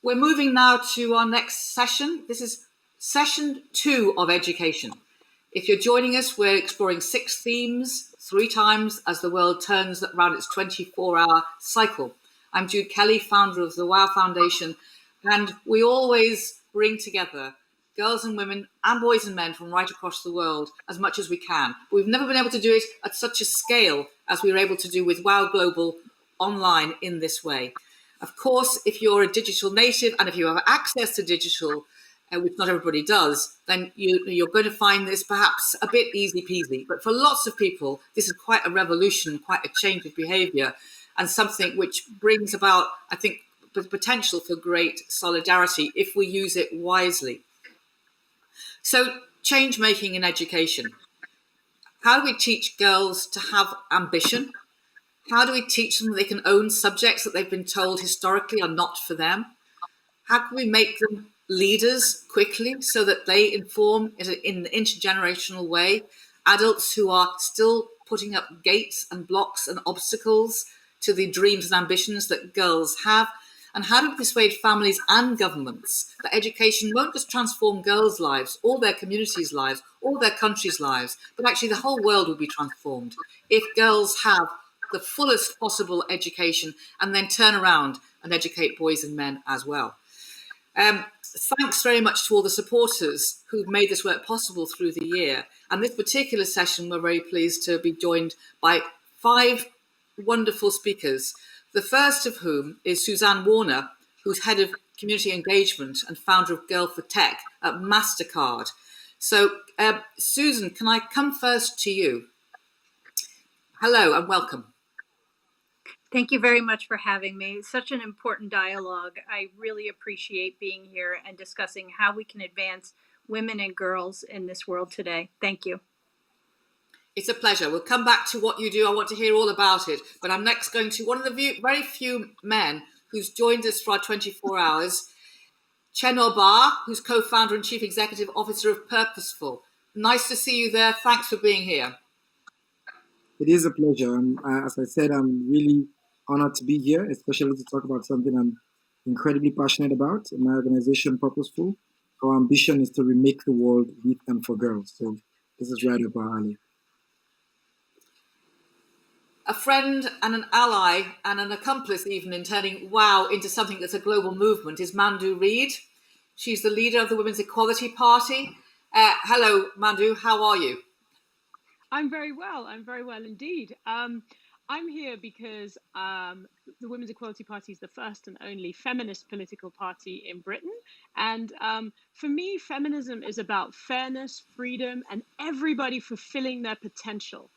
We're moving now to our next session. This is session 2 of education. If you're joining us, we're exploring 6 themes, 3 times as the world turns around its 24-hour cycle. I'm Jude Kelly, founder of the WOW Foundation, and we always bring together girls and women and boys and men from right across the world as much as we can. But we've never been able to do it at such a scale as we were able to do with WOW Global online in this way. Of course, if you're a digital native and if you have access to digital, which not everybody does, then you're going to find this perhaps a bit easy peasy. But for lots of people, this is quite a revolution, quite a change of behaviour, and something which brings about, I think, the potential for great solidarity if we use it wisely. So, change making in education. How do we teach girls to have ambition? How do we teach them that they can own subjects that they've been told historically are not for them? How can we make them leaders quickly so that they inform in an intergenerational way adults who are still putting up gates and blocks and obstacles to the dreams and ambitions that girls have? And how do we persuade families and governments that education won't just transform girls' lives or their communities' lives or their countries' lives, but actually the whole world will be transformed if girls have the fullest possible education and then turn around and educate boys and men as well. Thanks very much to all the supporters who've made this work possible through the year. And this particular session, we're very pleased to be joined by 5 wonderful speakers. The first of whom is Suzanne Warner, who's head of community engagement and founder of Girl for Tech at Mastercard. So, Susan, can I come first to you? Hello and welcome. Thank you very much for having me. Such an important dialogue. I really appreciate being here and discussing how we can advance women and girls in this world today. Thank you. It's a pleasure. We'll come back to what you do. I want to hear all about it. But I'm next going to one of the very few men who's joined us for our 24 hours, Chernor, who's co-founder and chief executive officer of Purposeful. Nice to see you there. Thanks for being here. It is a pleasure. As I said, I'm really honored to be here, especially to talk about something I'm incredibly passionate about. My organization, Purposeful, our ambition is to remake the world with and for girls. So this is right up our alley. A friend and an ally and an accomplice even in turning WOW into something that's a global movement is Mandu Reid. She's the leader of the Women's Equality Party. Hello, Mandu, how are you? I'm very well indeed. I'm here because the Women's Equality Party is the first and only feminist political party in Britain. And for me, feminism is about fairness, freedom, and everybody fulfilling their potential.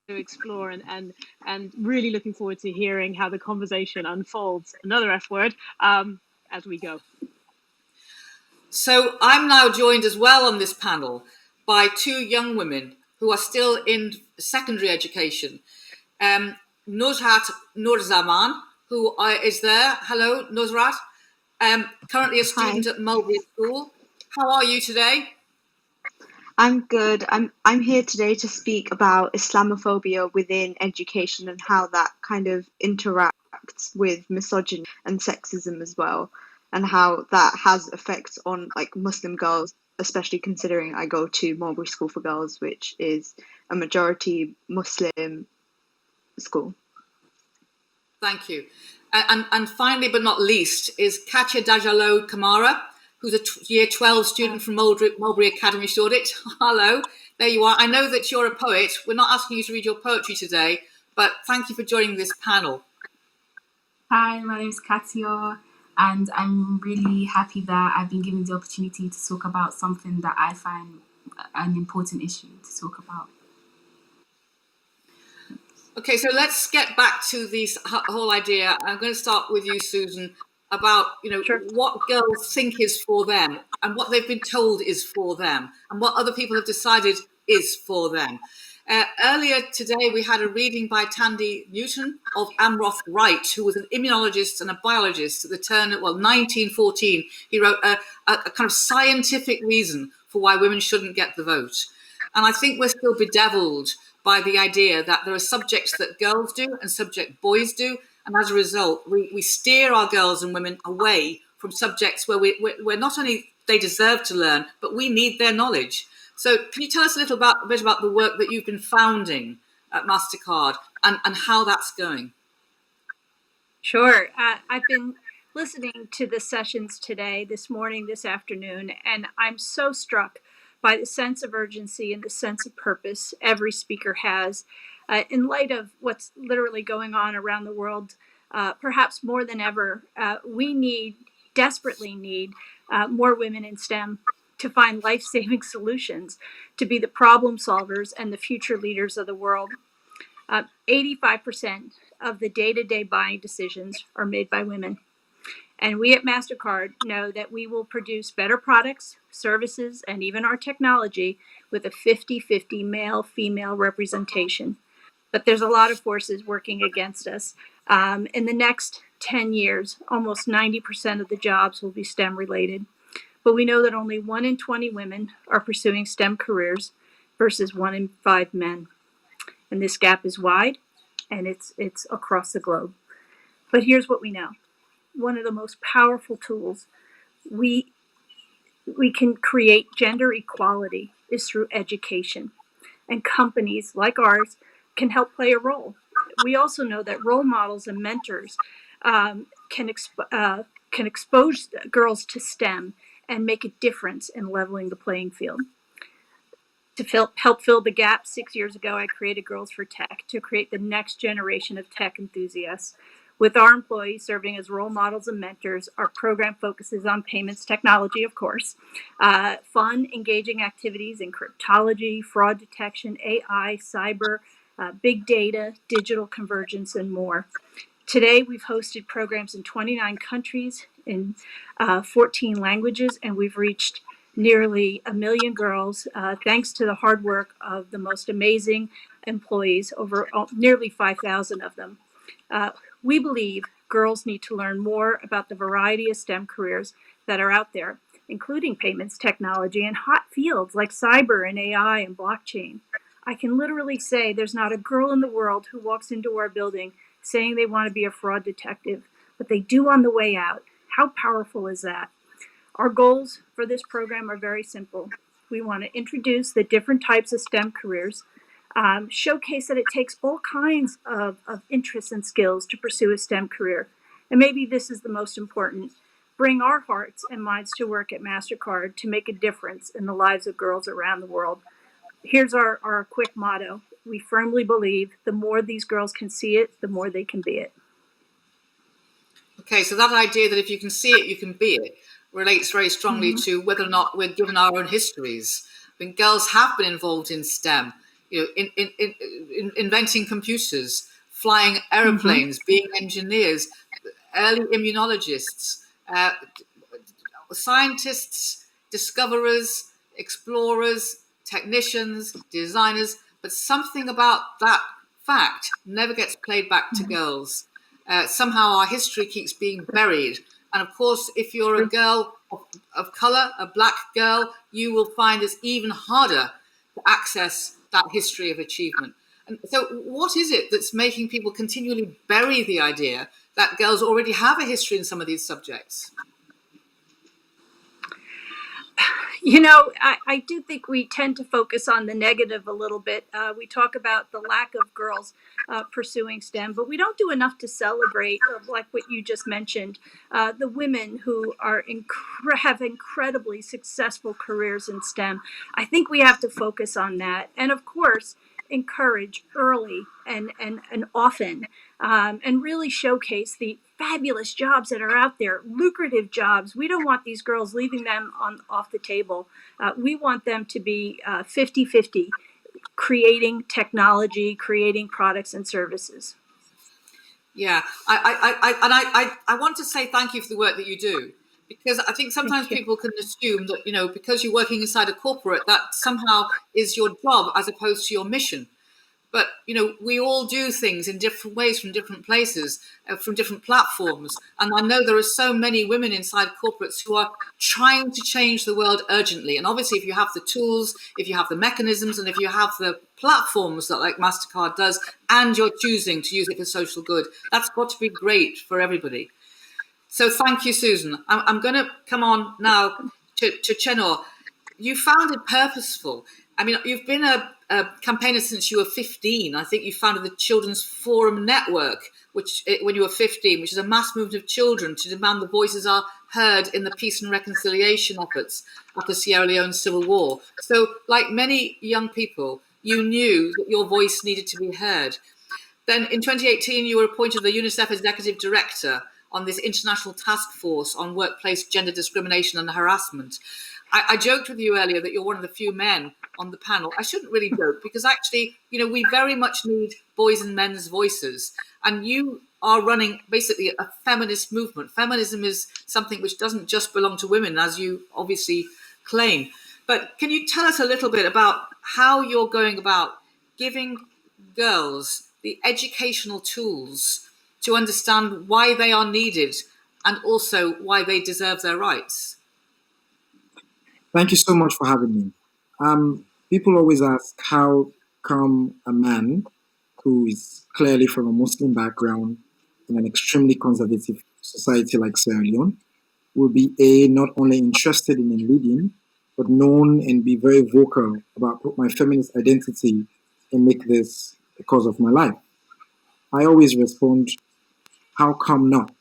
To explore and really looking forward to hearing how the conversation unfolds, another F word, as we go. So I'm now joined as well on this panel by 2 young women who are still in secondary education. Nuzhat Nuruzzaman, who is there. Hello, Nuzhat. Currently a student at Mulberry School. How are you today? I'm good. I'm here today to speak about Islamophobia within education and how that kind of interacts with misogyny and sexism as well, and how that has effects on like Muslim girls, especially considering I go to Mulberry School for Girls, which is a majority Muslim school. Thank you. And finally, but not least, is Catia Djalo Camara, who's a year 12 student from Mulberry Academy, Shoreditch. Hello, there you are. I know that you're a poet. We're not asking you to read your poetry today, but thank you for joining this panel. Hi, my name is Catia, and I'm really happy that I've been given the opportunity to talk about something that I find an important issue to talk about. Okay, so let's get back to this whole idea. I'm going to start with you, Susan, about Sure. what girls think is for them and what they've been told is for them and what other people have decided is for them. Earlier today, we had a reading by Tandy Newton of Amroth Wright, who was an immunologist and a biologist at the turn of 1914. He wrote a kind of scientific reason for why women shouldn't get the vote. And I think we're still bedeviled by the idea that there are subjects that girls do and subject boys do. And as a result, we steer our girls and women away from subjects where we're not only they deserve to learn, but we need their knowledge. So can you tell us a bit about the work that you've been founding at Mastercard and how that's going? Sure. I've been listening to the sessions today, this morning, this afternoon, and I'm so struck by the sense of urgency and the sense of purpose every speaker has. In light of what's literally going on around the world, perhaps more than ever, we desperately need more women in STEM to find life-saving solutions, to be the problem solvers and the future leaders of the world. 85% of the day-to-day buying decisions are made by women. And we at Mastercard know that we will produce better products, services, and even our technology with a 50-50 male-female representation. But there's a lot of forces working against us. In the next 10 years, almost 90% of the jobs will be STEM related. But we know that only 1 in 20 women are pursuing STEM careers versus 1 in 5 men. And this gap is wide, and it's across the globe. But here's what we know. One of the most powerful tools we can create gender equality is through education. And companies like ours can help play a role. We also know that role models and mentors can expose girls to STEM and make a difference in leveling the playing field. To help fill the gap, 6 years ago, I created Girls for Tech to create the next generation of tech enthusiasts. With our employees serving as role models and mentors, our program focuses on payments technology, of course, fun, engaging activities in cryptology, fraud detection, AI, cyber, big data, digital convergence, and more. Today, we've hosted programs in 29 countries in 14 languages, and we've reached nearly 1 million girls, thanks to the hard work of the most amazing employees, over nearly 5,000 of them. We believe girls need to learn more about the variety of STEM careers that are out there, including payments technology and hot fields like cyber and AI and blockchain. I can literally say there's not a girl in the world who walks into our building saying they want to be a fraud detective, but they do on the way out. How powerful is that? Our goals for this program are very simple. We want to introduce the different types of STEM careers, showcase that it takes all kinds of interests and skills to pursue a STEM career. And maybe this is the most important. Bring our hearts and minds to work at Mastercard to make a difference in the lives of girls around the world. Here's our quick motto. We firmly believe the more these girls can see it, the more they can be it. Okay, so that idea that if you can see it, you can be it relates very strongly to whether or not we're given our own histories. I mean, girls have been involved in STEM, in inventing computers, flying aeroplanes, being engineers, early immunologists, scientists, discoverers, explorers, technicians, designers, but something about that fact never gets played back to girls. Somehow our history keeps being buried. And of course, if you're a girl of color, a black girl, you will find it's even harder to access that history of achievement. And so what is it that's making people continually bury the idea that girls already have a history in some of these subjects? You know, I do think we tend to focus on the negative a little bit. We talk about the lack of girls pursuing STEM, but we don't do enough to celebrate, like what you just mentioned, the women who are have incredibly successful careers in STEM. I think we have to focus on that. And of course, encourage early and often, and really showcase the fabulous jobs that are out there, lucrative jobs. We don't want these girls leaving them off the table. We want them to be 50-50, creating technology, creating products and services. Yeah, I want to say thank you for the work that you do, because I think sometimes people can assume that, because you're working inside a corporate, that somehow is your job as opposed to your mission. But, we all do things in different ways from different places, from different platforms. And I know there are so many women inside corporates who are trying to change the world urgently. And obviously, if you have the tools, if you have the mechanisms, and if you have the platforms that like Mastercard does, and you're choosing to use it for social good, that's got to be great for everybody. So thank you, Susan. I'm going to come on now to Chernor. You founded Purposeful. I mean, you've been a campaigner since you were 15. I think you founded the Children's Forum Network, when you were 15, which is a mass movement of children to demand the voices are heard in the peace and reconciliation efforts after Sierra Leone's civil war. So, like many young people, you knew that your voice needed to be heard. Then in 2018, you were appointed the UNICEF Executive Director on this international task force on workplace gender discrimination and harassment. I joked with you earlier that you're one of the few men on the panel. I shouldn't really joke, because actually, we very much need boys and men's voices. And you are running basically a feminist movement. Feminism is something which doesn't just belong to women, as you obviously claim. But can you tell us a little bit about how you're going about giving girls the educational tools to understand why they are needed and also why they deserve their rights? Thank you so much for having me. People always ask, how come a man who is clearly from a Muslim background in an extremely conservative society like Sierra Leone will be not only interested in leading, but known and be very vocal about my feminist identity and make this the cause of my life? I always respond, how come not?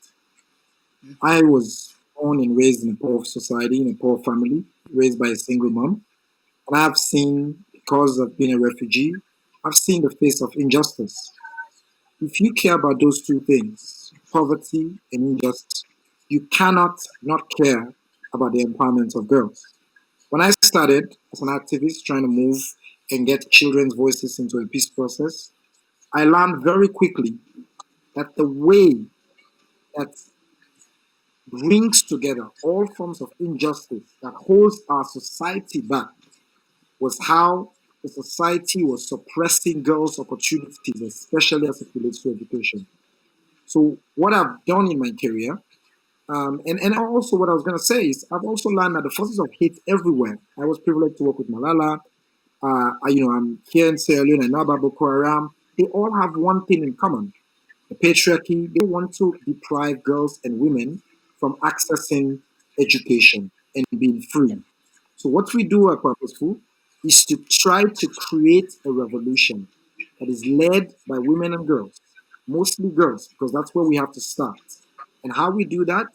I was born and raised in a poor society, in a poor family, raised by a single mom. And I've seen, because of being a refugee, I've seen the face of injustice. If you care about those two things, poverty and injustice, you cannot not care about the empowerment of girls. When I started as an activist trying to move and get children's voices into a peace process, I learned very quickly that the way that brings together all forms of injustice that holds our society back was how the society was suppressing girls' opportunities, especially as it relates to education. So what I've done in my career, and also what I was going to say is, I've also learned that the forces of hate everywhere. I was privileged to work with Malala. I'm here in Sierra Leone and now about Boko Haram. They all have one thing in common: the patriarchy. They want to deprive girls and women from accessing education and being free. So what we do at Purposeful is to try to create a revolution that is led by women and girls, mostly girls, because that's where we have to start. And how we do that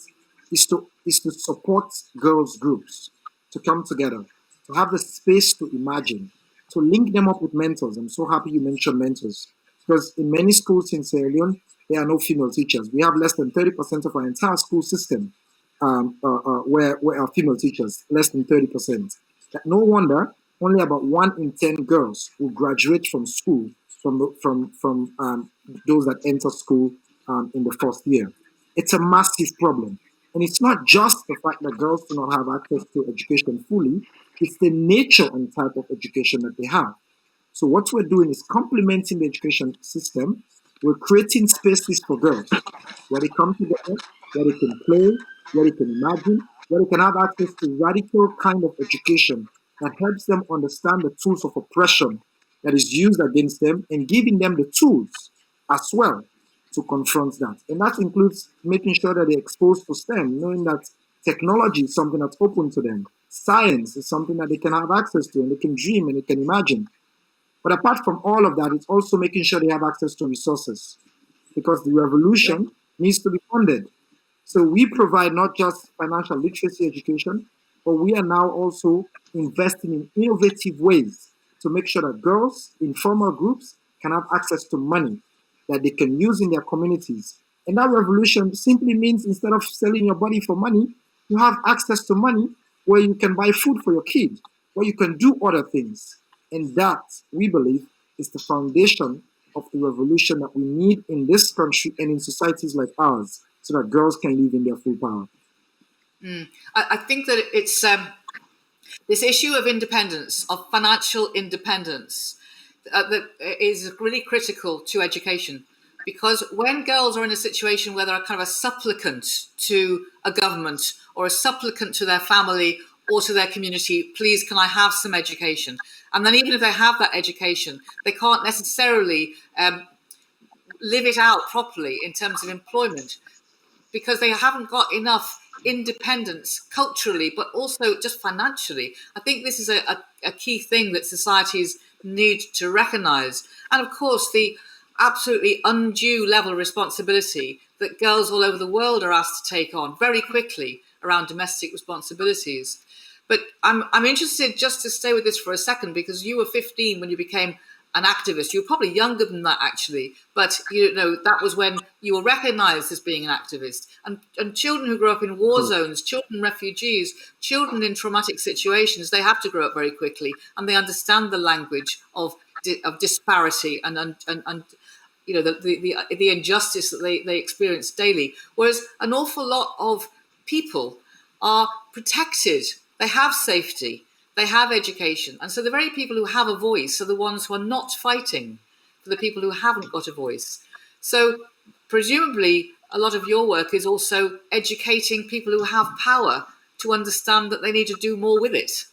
is to support girls groups to come together, to have the space to imagine, to link them up with mentors. I'm so happy you mentioned mentors, because in many schools in Sierra Leone, there are no female teachers. We have less than 30% of our entire school system where are female teachers, less than 30%. No wonder only about 1 in 10 girls will graduate from school from those that enter school in the first year. It's a massive problem. And it's not just the fact that girls do not have access to education fully, it's the nature and type of education that they have. So what we're doing is complementing the education system. We're creating spaces for girls where they come together, where they can play, where they can imagine, where they can have access to radical kind of education that helps them understand the tools of oppression that is used against them, and giving them the tools as well to confront that. And that includes making sure that they're exposed to STEM, knowing that technology is something that's open to them. Science is something that they can have access to, and they can dream and they can imagine. But apart from all of that, it's also making sure they have access to resources, because the revolution needs to be funded. So we provide not just financial literacy education, but we are now also investing in innovative ways to make sure that girls in formal groups can have access to money that they can use in their communities. And that revolution simply means, instead of selling your body for money, you have access to money where you can buy food for your kid, where you can do other things. And that, we believe, is the foundation of the revolution that we need in this country and in societies like ours, so that girls can live in their full power. I think that it's this issue of independence, of financial independence, that is really critical to education. Because when girls are in a situation where they're kind of a supplicant to a government or a supplicant to their family or to their community, please, can I have some education? And then even if they have that education, they can't necessarily live it out properly in terms of employment because they haven't got enough independence culturally, but also just financially. I think this is a key thing that societies need to recognise. And of course, the absolutely undue level of responsibility that girls all over the world are asked to take on very quickly around domestic responsibilities. But I'm interested just to stay with this for a second, because you were 15 when you became an activist. You were probably younger than that, actually, but you know that was when you were recognised as being an activist. And children who grow up in war zones, children refugees, children in traumatic situations, they have to grow up very quickly, and they understand the language of disparity and you know the injustice that they experience daily. Whereas an awful lot of people are protected. They have safety. They have education. And so the very people who have a voice are the ones who are not fighting for the people who haven't got a voice. So presumably a lot of your work is also educating people who have power to understand that they need to do more with it.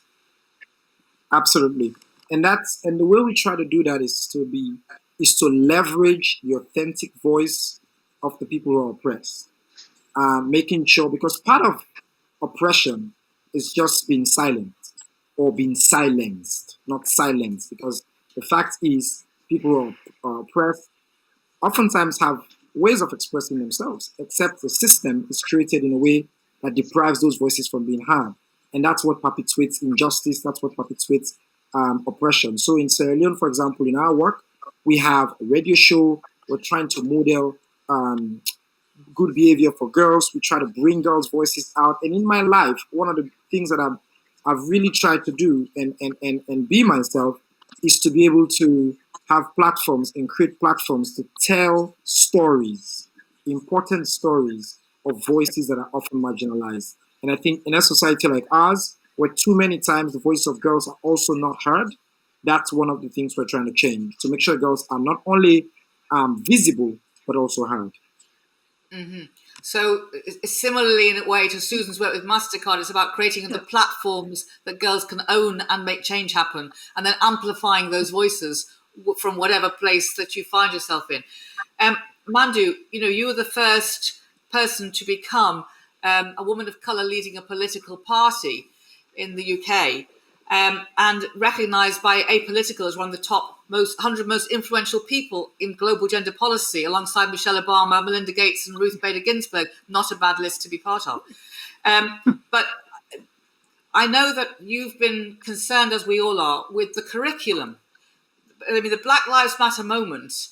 Absolutely. And the way we try to do that is to leverage the authentic voice of the people who are oppressed. Making sure, because part of oppression is just being silent or being silenced, not silenced, because the fact is people who are oppressed oftentimes have ways of expressing themselves, except the system is created in a way that deprives those voices from being heard. And that's what perpetuates injustice, that's what perpetuates oppression. So in Sierra Leone, for example, in our work, we have a radio show, we're trying to model good behavior for girls, we try to bring girls' voices out. And in my life, one of the things that I've really tried to do and be myself is to be able to have platforms and create platforms to tell stories, important stories of voices that are often marginalized. And I think in a society like ours, where too many times the voice of girls are also not heard, that's one of the things we're trying to change, to make sure girls are not only visible, but also heard. Mm-hmm. So similarly, in a way to Susan's work with Mastercard, it's about creating the platforms that girls can own and make change happen, and then amplifying those voices from whatever place that you find yourself in. Mandu, you know, you were the first person to become a woman of colour leading a political party in the UK, and recognised by Apolitical as one of the top 100 most influential people in global gender policy, alongside Michelle Obama, Melinda Gates and Ruth Bader Ginsburg. Not a bad list to be part of. But I know that you've been concerned, as we all are, with the curriculum. I mean, the Black Lives Matter moment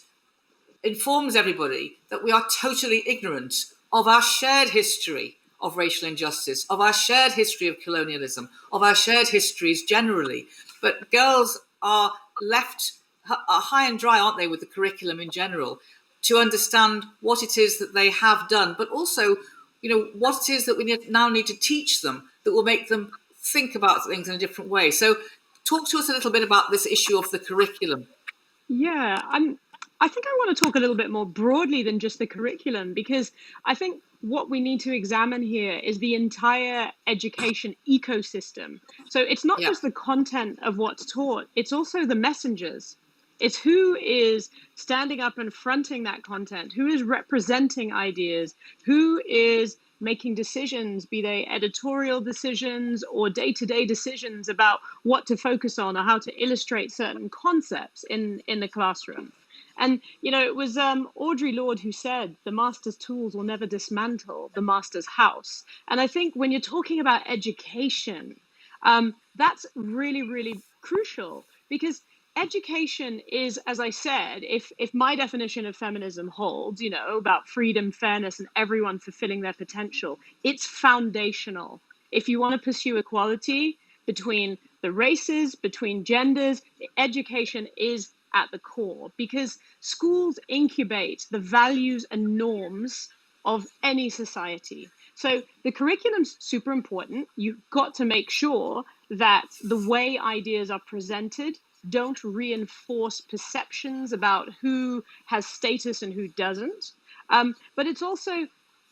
informs everybody that we are totally ignorant of our shared history of racial injustice, of our shared history of colonialism, of our shared histories generally. But girls are left high and dry, aren't they, with the curriculum in general, to understand what it is that they have done, but also, you know, what it is that we now need to teach them that will make them think about things in a different way. So talk to us a little bit about this issue of the curriculum. Yeah, I think I want to talk a little bit more broadly than just the curriculum, because I think what we need to examine here is the entire education ecosystem. So it's not just the content of what's taught, it's also the messengers. It's who is standing up and fronting that content, who is representing ideas, who is making decisions, be they editorial decisions or day-to-day decisions about what to focus on or how to illustrate certain concepts in the classroom. And, you know, it was Audre Lorde who said, the master's tools will never dismantle the master's house. And I think when you're talking about education, that's really, really crucial, because education is, as I said, if my definition of feminism holds, you know, about freedom, fairness, and everyone fulfilling their potential, it's foundational. If you want to pursue equality between the races, between genders, education is at the core, because schools incubate the values and norms of any society. So the curriculum's super important. You've got to make sure that the way ideas are presented don't reinforce perceptions about who has status and who doesn't. But it's also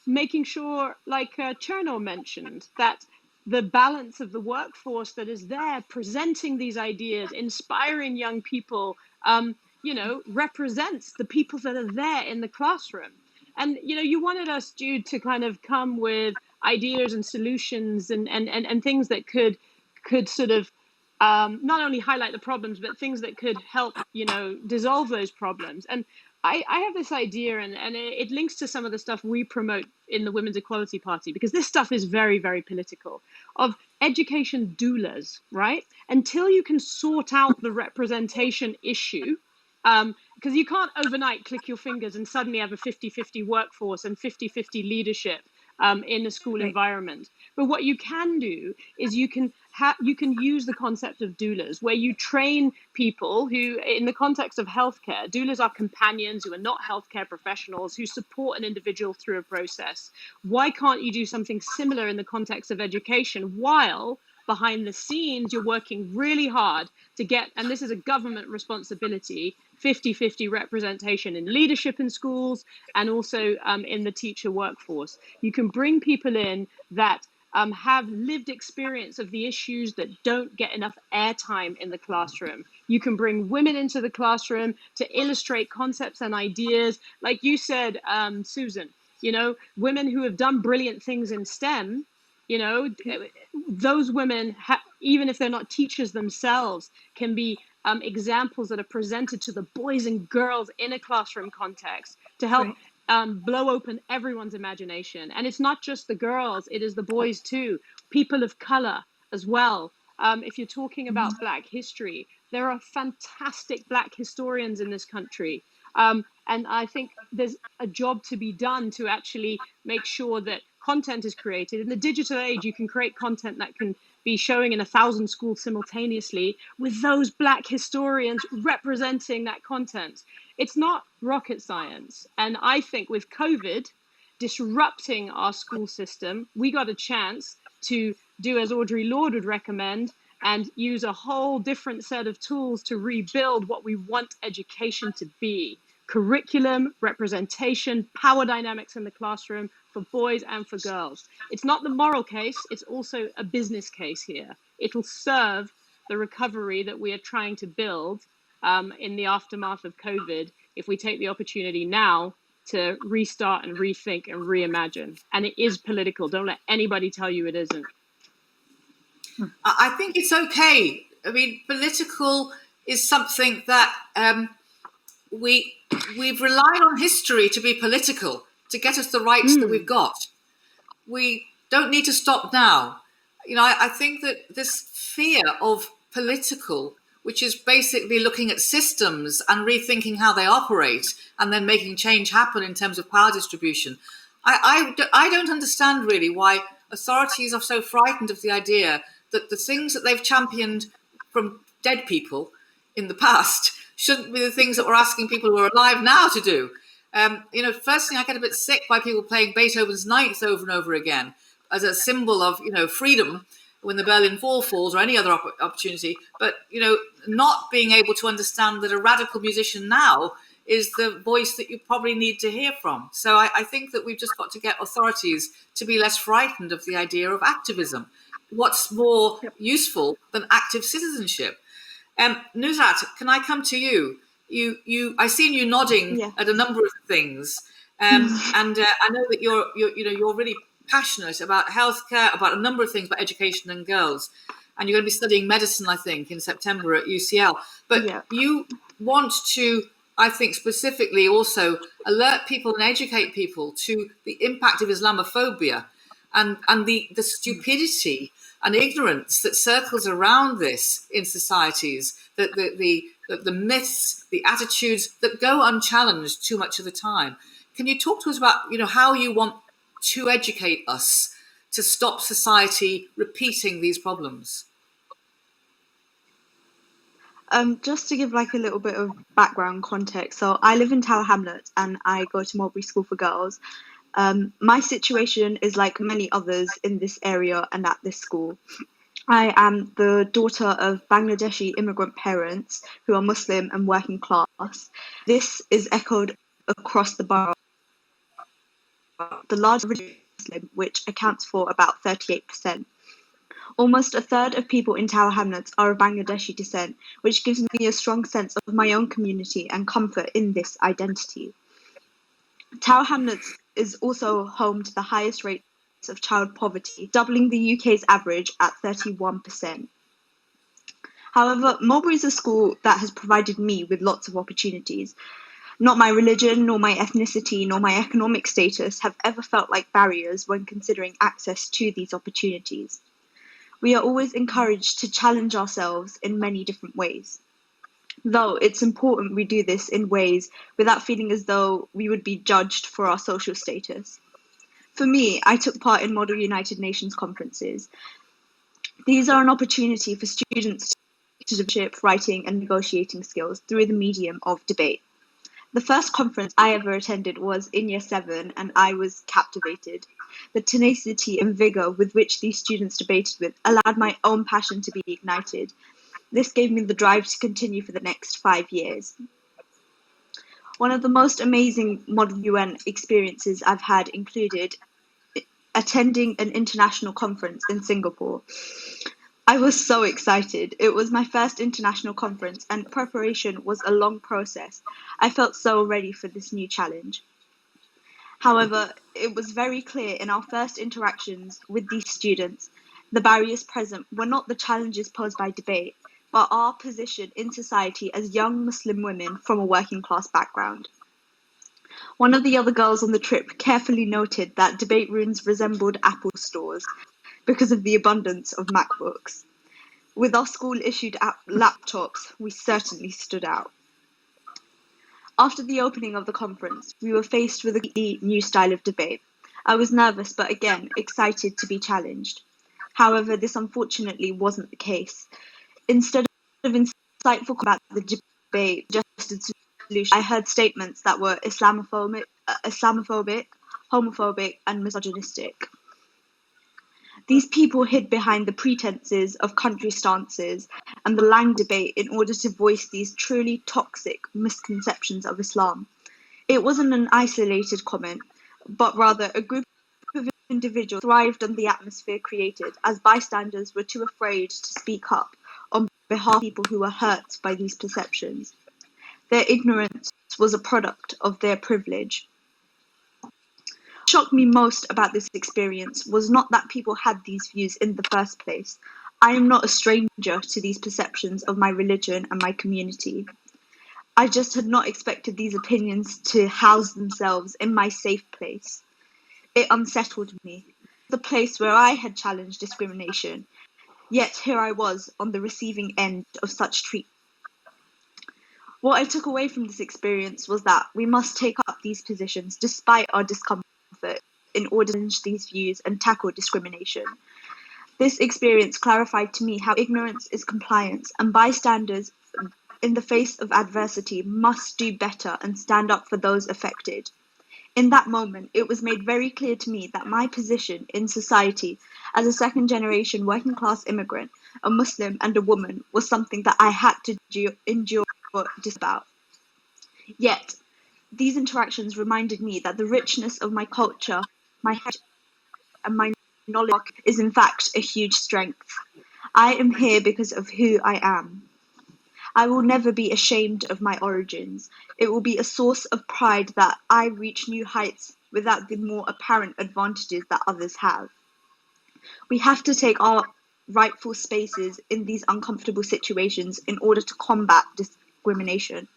making sure, like Chernor mentioned, that the balance of the workforce that is there presenting these ideas, inspiring young people, represents the people that are there in the classroom. And, you wanted us, Jude, to kind of come with ideas and solutions and things that could sort of not only highlight the problems, but things that could help, dissolve those problems. And I have this idea, and it links to some of the stuff we promote in the Women's Equality Party, because this stuff is very, very political, of education doulas, right? Until you can sort out the representation issue, because you can't overnight click your fingers and suddenly have a 50-50 workforce and 50-50 leadership in a school environment. But what you can do is you can use the concept of doulas, where you train people who, in the context of healthcare, doulas are companions who are not healthcare professionals who support an individual through a process. Why can't you do something similar in the context of education, while behind the scenes you're working really hard to get, and this is a government responsibility, 50-50 representation in leadership in schools and also in the teacher workforce. You can bring people in that have lived experience of the issues that don't get enough airtime in the classroom. You can bring women into the classroom to illustrate concepts and ideas. Like you said, Susan, women who have done brilliant things in STEM, those women, even if they're not teachers themselves, can be examples that are presented to the boys and girls in a classroom context to help blow open everyone's imagination. And it's not just the girls, it is the boys too, people of color as well. If you're talking about Black history, there are fantastic Black historians in this country. And I think there's a job to be done to actually make sure that content is created. In the digital age, you can create content that can be showing in 1,000 schools simultaneously with those Black historians representing that content. It's not rocket science. And I think with COVID disrupting our school system, we got a chance to do as Audre Lorde would recommend and use a whole different set of tools to rebuild what we want education to be. Curriculum, representation, power dynamics in the classroom for boys and for girls. It's not the moral case, it's also a business case here. It'll serve the recovery that we are trying to build in the aftermath of COVID if we take the opportunity now to restart and rethink and reimagine. And it is political. Don't let anybody tell you it isn't. I think it's okay. I mean, political is something that we've relied on history to be political, to get us the rights that we've got. We don't need to stop now. I think that this fear of political, which is basically looking at systems and rethinking how they operate and then making change happen in terms of power distribution. I don't understand really why authorities are so frightened of the idea that the things that they've championed from dead people in the past shouldn't be the things that we're asking people who are alive now to do. First thing, I get a bit sick by people playing Beethoven's Ninth over and over again as a symbol of, freedom when the Berlin Wall falls or any other opportunity. But, not being able to understand that a radical musician now is the voice that you probably need to hear from. So I think that we've just got to get authorities to be less frightened of the idea of activism. What's more useful than active citizenship? Nuzhat, can I come to you? I seen you nodding at a number of things, and I know that you're really passionate about healthcare, about a number of things, about education and girls, and you're going to be studying medicine, I think, in September at UCL. But you want to, I think, specifically also alert people and educate people to the impact of Islamophobia and the stupidity and ignorance that circles around this in societies, the myths, the attitudes that go unchallenged too much of the time. Can you talk to us about, how you want to educate us to stop society repeating these problems? Just to give a little bit of background context. So I live in Tower Hamlets and I go to Mulberry School for Girls. My situation is like many others in this area and at this school. I am the daughter of Bangladeshi immigrant parents who are Muslim and working class. This is echoed across the borough. The large Muslim, which accounts for about 38%. Almost a third of people in Tower Hamlets are of Bangladeshi descent, which gives me a strong sense of my own community and comfort in this identity. Tower Hamlets is also home to the highest rates of child poverty, doubling the UK's average at 31%. However, Mulberry is a school that has provided me with lots of opportunities. Not my religion, nor my ethnicity, nor my economic status have ever felt like barriers when considering access to these opportunities. We are always encouraged to challenge ourselves in many different ways. Though it's important we do this in ways without feeling as though we would be judged for our social status. For me, I took part in Model United Nations conferences. These are an opportunity for students to develop writing and negotiating skills through the medium of debate. The first conference I ever attended was in Year 7, and I was captivated. The tenacity and vigour with which these students debated with allowed my own passion to be ignited. This gave me the drive to continue for the next 5 years. One of the most amazing Model UN experiences I've had included attending an international conference in Singapore. I was so excited. It was my first international conference, and preparation was a long process. I felt so ready for this new challenge. However, it was very clear in our first interactions with these students, the barriers present were not the challenges posed by debate, but our position in society as young Muslim women from a working class background. One of the other girls on the trip carefully noted that debate rooms resembled Apple stores because of the abundance of MacBooks. With our school-issued laptops, we certainly stood out. After the opening of the conference, we were faced with a new style of debate. I was nervous, but again, excited to be challenged. However, this unfortunately wasn't the case. Instead of insightful about the debate, suggested solutions, I heard statements that were Islamophobic, homophobic, and misogynistic. These people hid behind the pretenses of country stances and the Lang debate in order to voice these truly toxic misconceptions of Islam. It wasn't an isolated comment, but rather a group of individuals thrived on the atmosphere created as bystanders were too afraid to speak up on behalf of people who were hurt by these perceptions. Their ignorance was a product of their privilege. What shocked me most about this experience was not that people had these views in the first place. I am not a stranger to these perceptions of my religion and my community. I just had not expected these opinions to house themselves in my safe place. It unsettled me. The place where I had challenged discrimination, yet here I was on the receiving end of such treatment. What I took away from this experience was that we must take up these positions despite our discomfort in order to challenge these views and tackle discrimination. This experience clarified to me how ignorance is compliance, and bystanders in the face of adversity must do better and stand up for those affected. In that moment, it was made very clear to me that my position in society as a second-generation working-class immigrant, a Muslim and a woman, was something that I had to endure about. Yet, these interactions reminded me that the richness of my culture, my heritage, and my knowledge is in fact a huge strength. I am here because of who I am. I will never be ashamed of my origins. It will be a source of pride that I reach new heights without the more apparent advantages that others have. We have to take our rightful spaces in these uncomfortable situations in order to combat discrimination.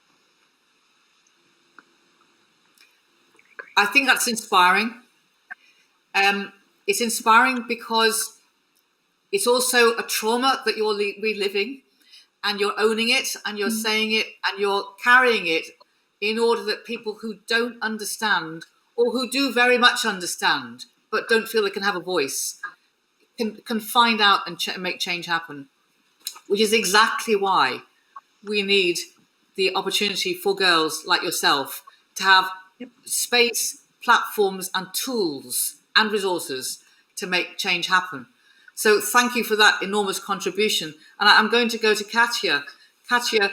I think that's inspiring. It's inspiring because it's also a trauma that you're reliving, and you're owning it, and you're saying it, and you're carrying it in order that people who don't understand, or who do very much understand but don't feel they can have a voice, can find out and make change happen, which is exactly why we need the opportunity for girls like yourself to have space, platforms, and tools and resources to make change happen. So thank you for that enormous contribution. And I'm going to go to Catia. Catia,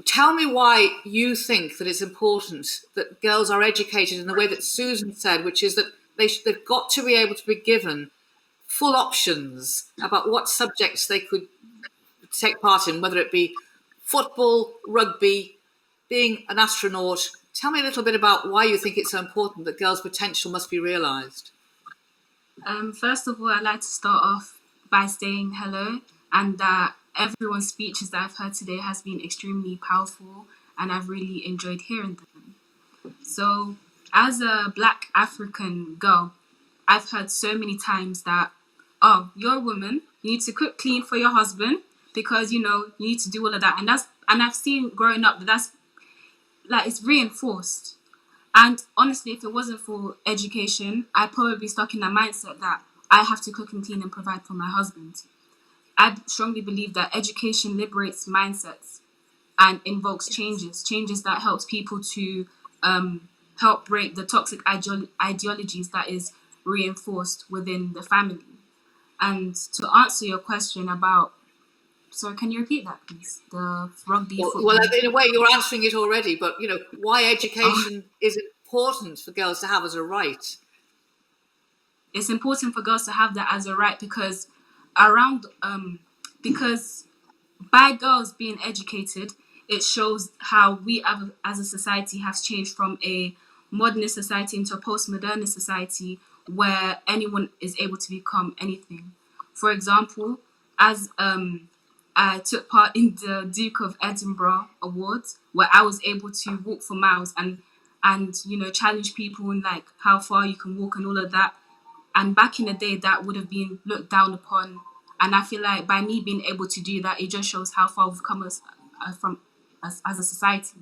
tell me why you think that it's important that girls are educated in the way that Susan said, which is that they've got to be able to be given full options about what subjects they could take part in, whether it be football, rugby, being an astronaut. Tell me a little bit about why you think it's so important that girls' potential must be realised. First of all, I'd like to start off by saying hello, and that everyone's speeches that I've heard today has been extremely powerful, and I've really enjoyed hearing them. So, as a Black African girl, I've heard so many times that, oh, you're a woman, you need to cook, clean for your husband, because, you know, you need to do all of that. And I've seen growing up that that's, like, it's reinforced. And honestly, if it wasn't for education, I'd probably be stuck in that mindset that I have to cook and clean and provide for my husband. I strongly believe that education liberates mindsets and invokes changes that helps people to help break the toxic ideologies that is reinforced within the family. And to answer your question about, so can you repeat that, please? The rugby. Well, in a way, you're answering it already. But you know, why education is important for girls to have as a right? It's important for girls to have that as a right because because by girls being educated, it shows how we as a society has changed from a modernist society into a postmodernist society where anyone is able to become anything. For example, as I took part in the Duke of Edinburgh Awards, where I was able to walk for miles and you know, challenge people in like how far you can walk and all of that. And back in the day, that would have been looked down upon. And I feel like by me being able to do that, it just shows how far we've come as a society.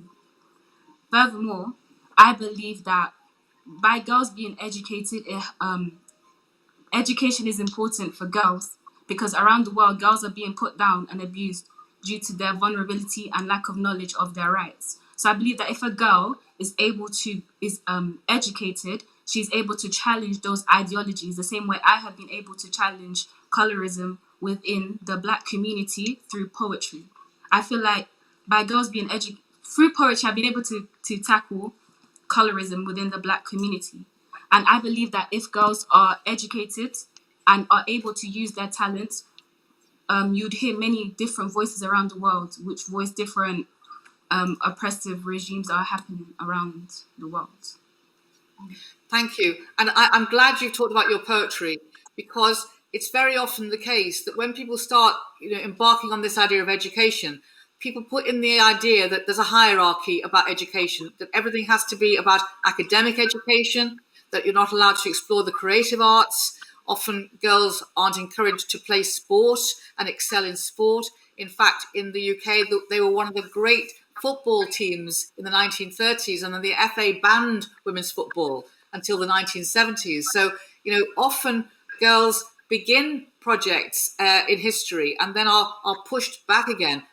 Furthermore, I believe that by girls being educated, education is important for girls because around the world, girls are being put down and abused due to their vulnerability and lack of knowledge of their rights. So I believe that if a girl is educated, she's able to challenge those ideologies the same way I have been able to challenge colorism within the Black community through poetry. I feel like by girls being educated, through poetry, I've been able to tackle colorism within the Black community. And I believe that if girls are educated and are able to use their talents, you'd hear many different voices around the world which voice different oppressive regimes that are happening around the world. Thank you. And I'm glad you've talked about your poetry because it's very often the case that when people start embarking on this idea of education, people put in the idea that there's a hierarchy about education, that everything has to be about academic education, that you're not allowed to explore the creative arts. Often girls aren't encouraged to play sport and excel in sport. In fact, in the UK, they were one of the great football teams in the 1930s, and then the FA banned women's football until the 1970s. So, often girls begin projects in history and then are pushed back again.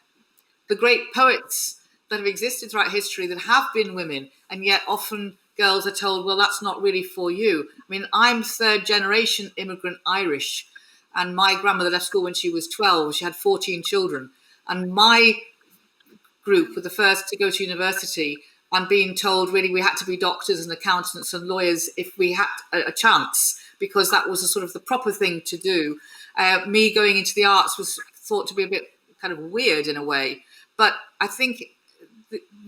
The great poets that have existed throughout history that have been women, and yet often girls are told, well, that's not really for you. I mean, I'm third generation immigrant Irish, and my grandmother left school when she was 12. She had 14 children. And my group were the first to go to university and being told, really, we had to be doctors and accountants and lawyers if we had a chance, because that was a sort of the proper thing to do. Me going into the arts was thought to be a bit kind of weird in a way. But I think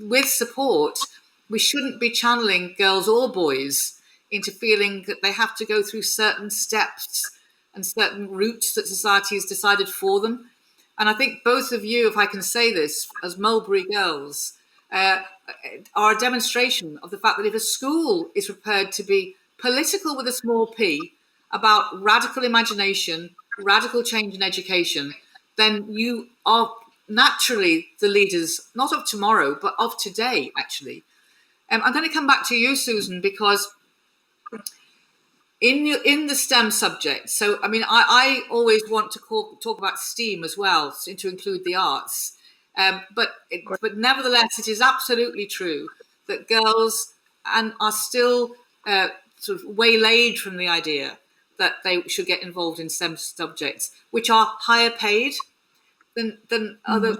with support, we shouldn't be channeling girls or boys into feeling that they have to go through certain steps and certain routes that society has decided for them. And I think both of you, if I can say this, as Mulberry girls, are a demonstration of the fact that if a school is prepared to be political with a small p about radical imagination, radical change in education, then you are naturally the leaders, not of tomorrow, but of today, actually. I'm going to come back to you, Susan, because in the STEM subject, so, I mean, I always want to talk about STEAM as well, to include the arts. But nevertheless, it is absolutely true that girls are still sort of waylaid from the idea that they should get involved in STEM subjects, which are higher paid than other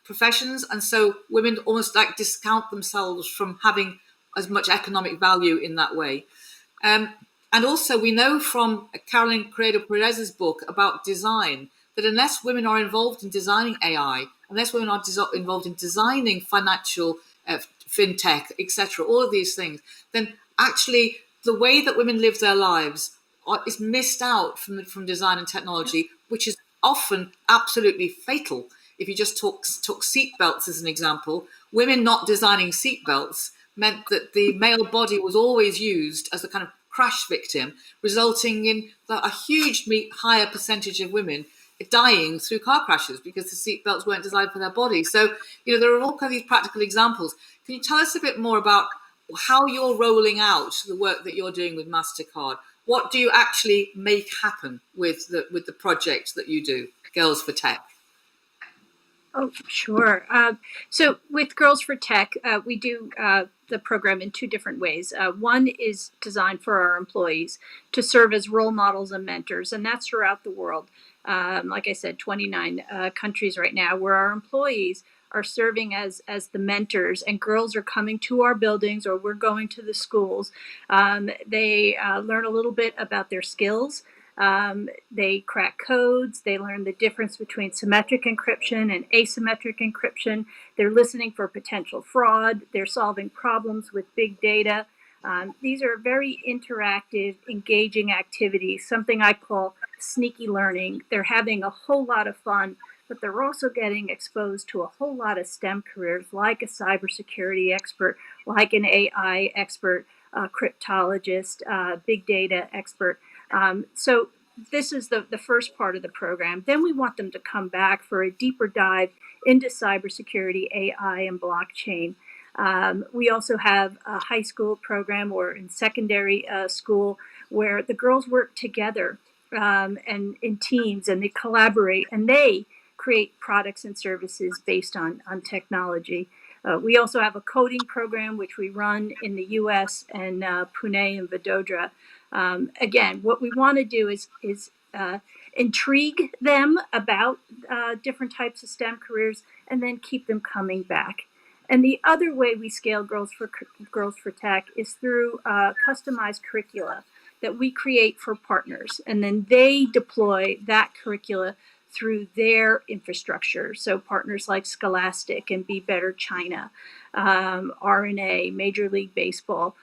professions, and so women almost like discount themselves from having as much economic value in that way. And also, we know from Carolyn Credo-Perez's book about design that unless women are involved in designing AI, unless women are involved in designing financial fintech, etc., all of these things, then actually the way that women live their lives is missed out from design and technology, which is often absolutely fatal. If you just took seatbelts as an example, women not designing seatbelts meant that the male body was always used as a kind of crash victim, resulting in a hugely higher percentage of women dying through car crashes because the seatbelts weren't designed for their body. So, there are all kinds of these practical examples. Can you tell us a bit more about how you're rolling out the work that you're doing with Mastercard? What do you actually make happen with the project that you do, Girls for Tech? Oh, sure. So with Girls for Tech, we do the program in two different ways. One is designed for our employees to serve as role models and mentors, and that's throughout the world. Like I said, 29 countries right now, where our employees are serving as the mentors, and girls are coming to our buildings, or we're going to the schools. They learn a little bit about their skills. They crack codes. They learn the difference between symmetric encryption and asymmetric encryption. They're listening for potential fraud. They're solving problems with big data. These are very interactive, engaging activities, something I call sneaky learning. They're having a whole lot of fun, but they're also getting exposed to a whole lot of STEM careers, like a cybersecurity expert, like an AI expert, cryptologist, big data expert. So this is the first part of the program. Then we want them to come back for a deeper dive into cybersecurity, AI, and blockchain. We also have a high school program, or in secondary school, where the girls work together and in teams, and they collaborate, and they create products and services based on technology. We also have a coding program, which we run in the US and Pune and Vadodara. Again, what we want to do is intrigue them about different types of STEM careers, and then keep them coming back. And the other way we scale Girls for Tech is through customized curricula that we create for partners, and then they deploy that curricula through their infrastructure. So partners like Scholastic and Be Better China, RNA, Major League Baseball.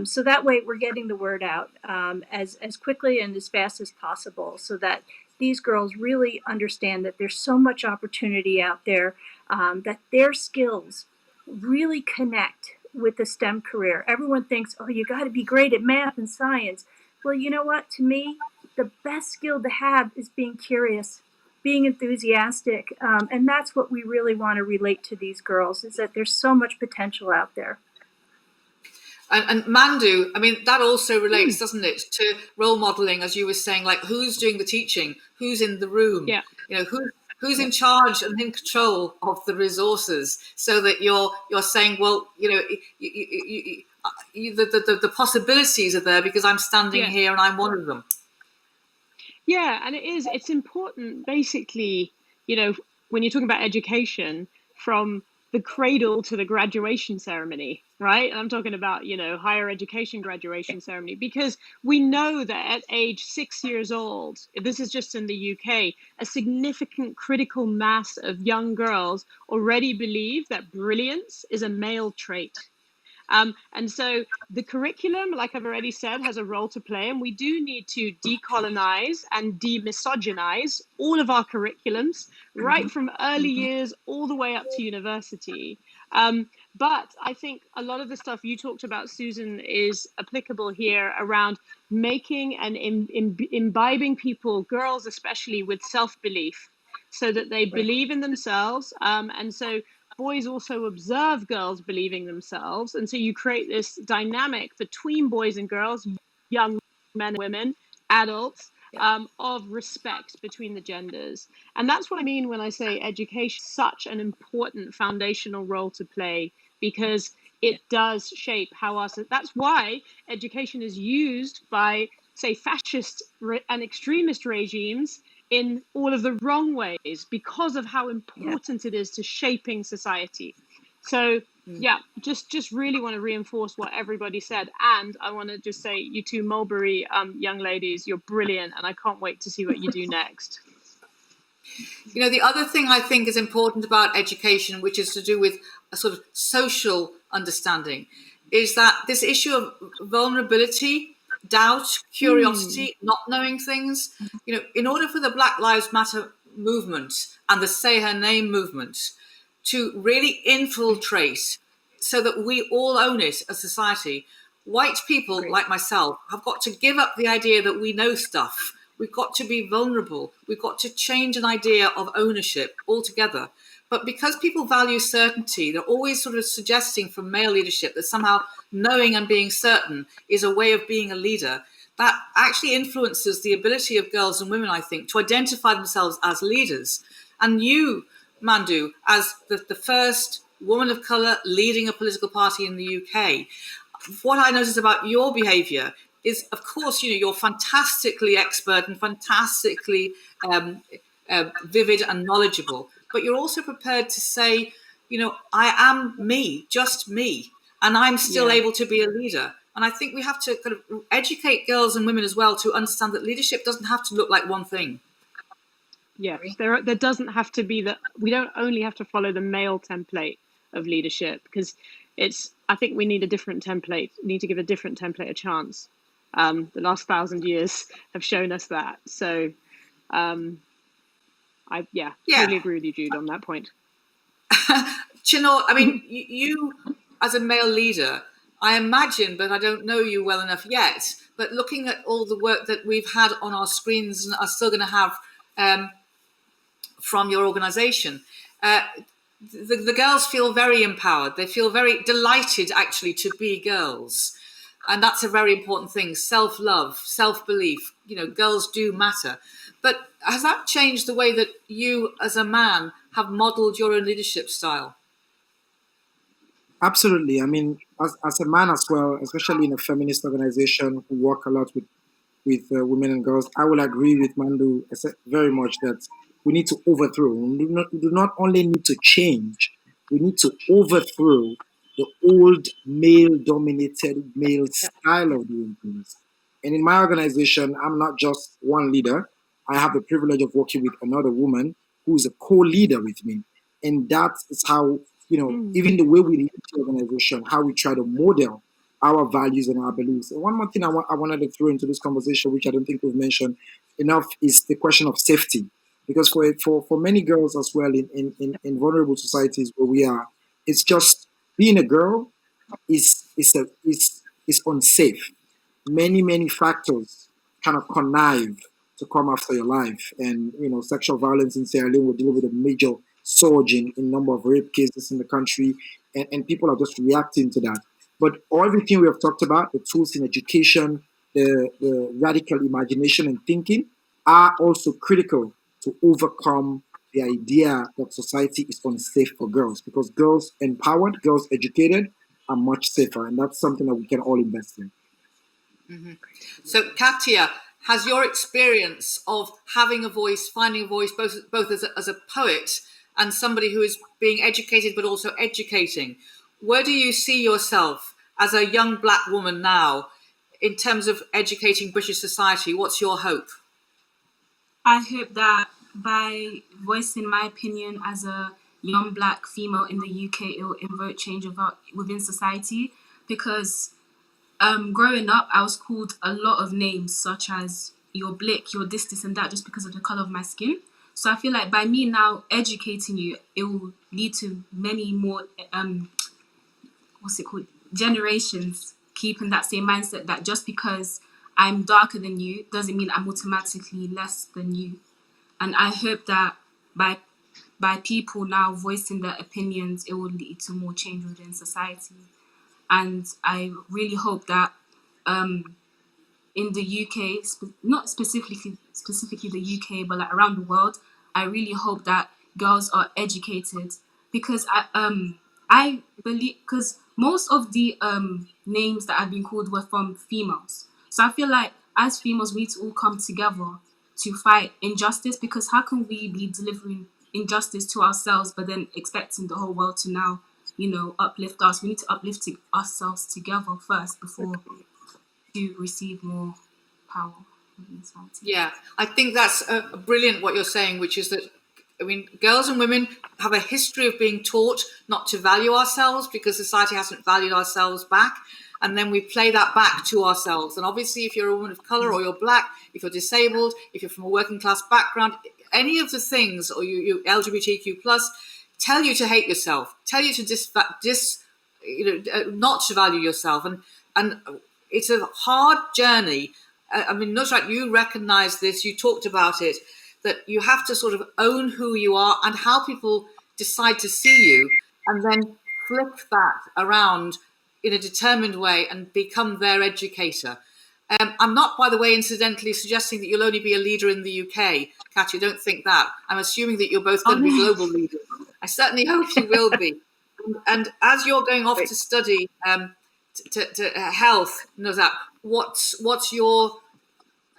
So that way we're getting the word out as quickly and as fast as possible, so that these girls really understand that there's so much opportunity out there, that their skills really connect with the STEM career. Everyone thinks, oh, you got to be great at math and science. Well, you know what? To me, the best skill to have is being curious, being enthusiastic. And that's what we really want to relate to these girls, is that there's so much potential out there. And Mandu, I mean, that also relates, doesn't it, to role modeling, as you were saying, like who's doing the teaching, who's in the room, who's in charge and in control of the resources, so that you're saying, well, the possibilities are there because I'm standing here and I'm one of them. Yeah, and it's important, basically, when you're talking about education, from the cradle to the graduation ceremony, right? And I'm talking about, higher education graduation ceremony, because we know that at age 6 years old, this is just in the UK, a significant critical mass of young girls already believe that brilliance is a male trait. And so the curriculum, like I've already said, has a role to play, and we do need to decolonize and demisogynize all of our curriculums, right from early years all the way up to university. But I think a lot of the stuff you talked about, Susan, is applicable here around making and imbibing people, girls especially, with self-belief, so that they believe in themselves. And so boys also observe girls believing themselves. And so you create this dynamic between boys and girls, young men and women, adults, of respect between the genders. And that's what I mean when I say education is such an important foundational role to play, because it does shape how that's why education is used by say, fascist and extremist regimes in all of the wrong ways because of how important it is to shaping society. So yeah, just really want to reinforce what everybody said. And I want to just say, you two Mulberry young ladies, you're brilliant, and I can't wait to see what you do next. You know, the other thing I think is important about education, which is to do with a sort of social understanding, is that this issue of vulnerability, doubt, curiosity, not knowing things, you know, in order for the Black Lives Matter movement and the Say Her Name movement to really infiltrate so that we all own it as society, white people like myself have got to give up the idea that we know stuff. We've got to be vulnerable. We've got to change an idea of ownership altogether. But because people value certainty, they're always sort of suggesting from male leadership that somehow knowing and being certain is a way of being a leader. That actually influences the ability of girls and women, I think, to identify themselves as leaders. And you, Mandu, as the first woman of colour leading a political party in the UK, what I notice about your behaviour is, of course, you know, you're fantastically expert and fantastically vivid and knowledgeable, but you're also prepared to say, you know, I am me, just me, and I'm still able to be a leader. And I think we have to kind of educate girls and women as well to understand that leadership doesn't have to look like one thing. Yeah, there doesn't have to be that. We don't only have to follow the male template of leadership, because I think we need a different template. We need to give a different template a chance. The last 1,000 years have shown us that. So, I totally agree with you, Jude, on that point. Chernor, I mean, you as a male leader, I imagine, but I don't know you well enough yet, but looking at all the work that we've had on our screens and are still going to have from your organisation, the girls feel very empowered. They feel very delighted, actually, to be girls. And that's a very important thing. Self-love, self-belief, you know, girls do matter. But has that changed the way that you as a man have modelled your own leadership style? Absolutely. I mean, as a man as well, especially in a feminist organization who work a lot with women and girls, I will agree with Mandu very much that we need to overthrow. We do not only need to change, we need to overthrow the old male-dominated male style of doing things. And in my organization, I'm not just one leader. I have the privilege of working with another woman who is a co-leader with me. And that is how, you know, even the way we lead the organization, how we try to model our values and our beliefs. And one more thing I wanted to throw into this conversation, which I don't think we've mentioned enough, is the question of safety. Because for many girls as well in vulnerable societies where we are, it's just being a girl is unsafe. Many factors kind of connive to come after your life. And, you know, sexual violence in Sierra Leone will deal with a major surge in number of rape cases in the country, and people are just reacting to that. But everything we have talked about, the tools in education, the radical imagination and thinking, are also critical to overcome the idea that society is unsafe for girls, because girls empowered, girls educated are much safer, and that's something that we can all invest in. Mm-hmm. So, Catia, has your experience of having a voice, finding a voice, both as a poet and somebody who is being educated but also educating, where do you see yourself as a young black woman now in terms of educating British society? What's your hope? I hope that by voicing my opinion as a young black female in the UK, it will invoke change within society. Because growing up, I was called a lot of names, such as you're blick, you're this and that, just because of the colour of my skin. So I feel like by me now educating you, it will lead to many more, generations keeping that same mindset that just because I'm darker than you doesn't mean I'm automatically less than you. And I hope that by people now voicing their opinions, it will lead to more change within society. And I really hope that in the UK, not specifically the UK, but like around the world, I really hope that girls are educated, because I believe, because most of the names that I've been called were from females. So I feel like as females, we need to all come together to fight injustice, because how can we be delivering injustice to ourselves but then expecting the whole world to now, uplift us? We need to uplift ourselves together first before to receive more power within society. Yeah, I think that's brilliant what you're saying, which is that, girls and women have a history of being taught not to value ourselves because society hasn't valued ourselves back. And then we play that back to ourselves. And obviously, if you're a woman of color or you're black, if you're disabled, if you're from a working class background, any of the things, or you LGBTQ plus, tell you to hate yourself, tell you to not to value yourself. And it's a hard journey. Nuzhat, you recognize this, you talked about it, that you have to sort of own who you are and how people decide to see you, and then flip that around in a determined way and become their educator. I'm not, by the way, incidentally suggesting that you'll only be a leader in the UK. Catia, don't think that. I'm assuming that you're both going to be global leaders. I certainly hope you will be. And as you're going off to study to health, Nuzhat, what's your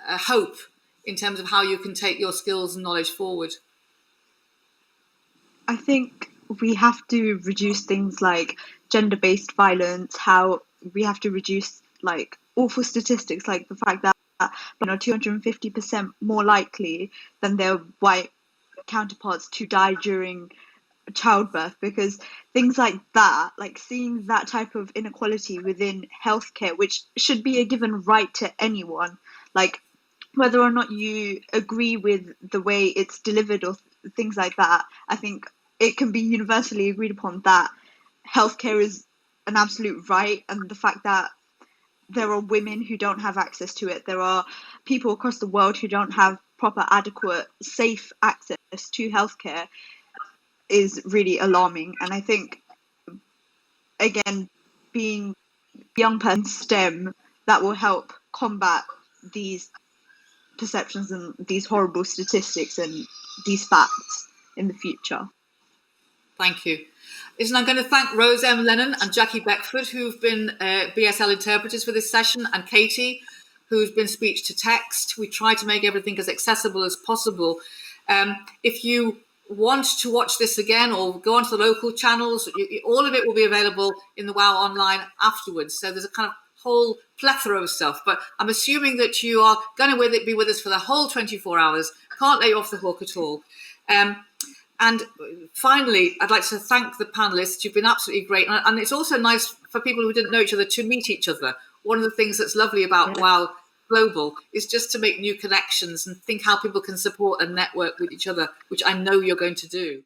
hope in terms of how you can take your skills and knowledge forward? I think we have to reduce things like gender-based violence, how we have to reduce like awful statistics like the fact that 250% more likely than their white counterparts to die during childbirth, because things like that, like seeing that type of inequality within healthcare, which should be a given right to anyone, like whether or not you agree with the way it's delivered or things like that, I think it can be universally agreed upon that healthcare is an absolute right, and the fact that there are women who don't have access to it, there are people across the world who don't have proper, adequate, safe access to healthcare is really alarming. And I think, again, being a young person STEM, that will help combat these perceptions and these horrible statistics and these facts in the future. Thank you. Listen, I'm going to thank Rose M. Lennon and Jackie Beckford, who've been BSL interpreters for this session, and Katie, who's been speech to text. We try to make everything as accessible as possible. If you want to watch this again or go onto the local channels, all of it will be available in the WOW online afterwards. So there's a kind of whole plethora of stuff. But I'm assuming that you are going to be with us for the whole 24 hours. Can't let you off the hook at all. And finally, I'd like to thank the panelists. You've been absolutely great. And it's also nice for people who didn't know each other to meet each other. One of the things that's lovely about WOW Global is just to make new connections and think how people can support and network with each other, which I know you're going to do.